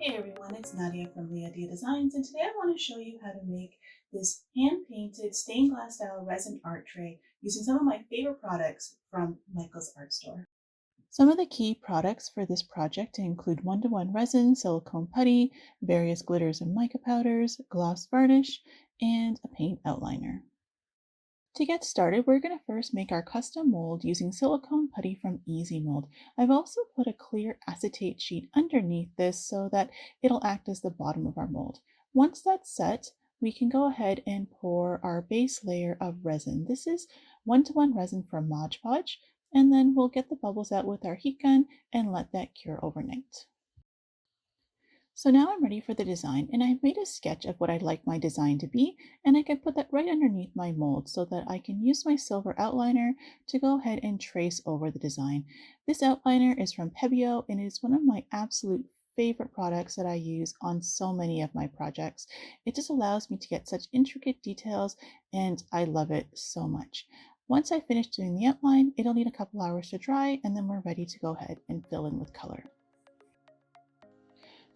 Hey everyone, it's Nadia from Leah Dia Designs, and today I want to show you how to make this hand-painted stained glass style resin art tray using some of my favorite products from Michael's Art Store. Some of the key products for this project include one-to-one resin, silicone putty, various glitters and mica powders, gloss varnish, and a paint outliner. To get started, we're going to first make our custom mold using silicone putty from Easy Mold. I've also put a clear acetate sheet underneath this so that it'll act as the bottom of our mold. Once that's set, we can go ahead and pour our base layer of resin. This is one-to-one resin from Mod Podge, and then we'll get the bubbles out with our heat gun and let that cure overnight. So now I'm ready for the design, and I've made a sketch of what I'd like my design to be, and I can put that right underneath my mold so that I can use my silver outliner to go ahead and trace over the design. This outliner is from Pebeo and is one of my absolute favorite products that I use on so many of my projects. It just allows me to get such intricate details, and I love it so much. Once I finish doing the outline, it'll need a couple hours to dry, and then we're ready to go ahead and fill in with color.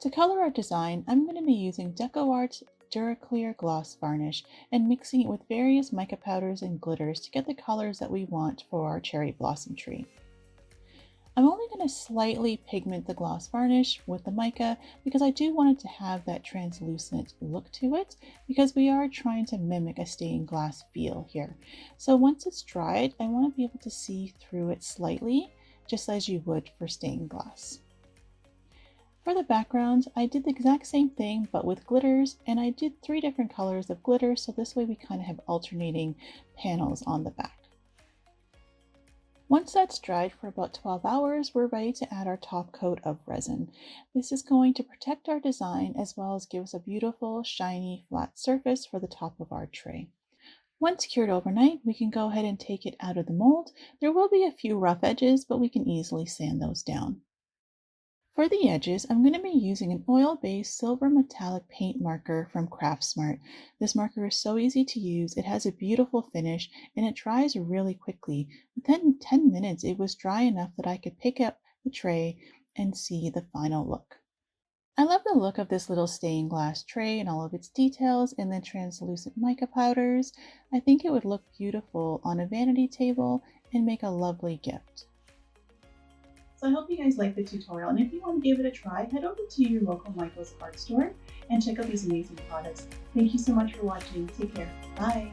To color our design, I'm going to be using DecoArt's Duraclear Gloss Varnish and mixing it with various mica powders and glitters to get the colors that we want for our cherry blossom tree. I'm only going to slightly pigment the gloss varnish with the mica because I do want it to have that translucent look to it because we are trying to mimic a stained glass feel here. So once it's dried, I want to be able to see through it slightly, just as you would for stained glass. For the background, I did the exact same thing but with glitters, and I did 3 different colors of glitter, so this way we kind of have alternating panels on the back. Once that's dried for about 12 hours, we're ready to add our top coat of resin. This is going to protect our design as well as give us a beautiful, shiny, flat surface for the top of our tray. Once cured overnight, we can go ahead and take it out of the mold. There will be a few rough edges, but we can easily sand those down. For the edges, I'm going to be using an oil-based silver metallic paint marker from Craftsmart. This marker is so easy to use, it has a beautiful finish, and it dries really quickly. Within 10 minutes, it was dry enough that I could pick up the tray and see the final look. I love the look of this little stained glass tray and all of its details and the translucent mica powders. I think it would look beautiful on a vanity table and make a lovely gift. So I hope you guys liked the tutorial, and if you want to give it a try, head over to your local Michael's Art Store and check out these amazing products. Thank you so much for watching. Take care. Bye.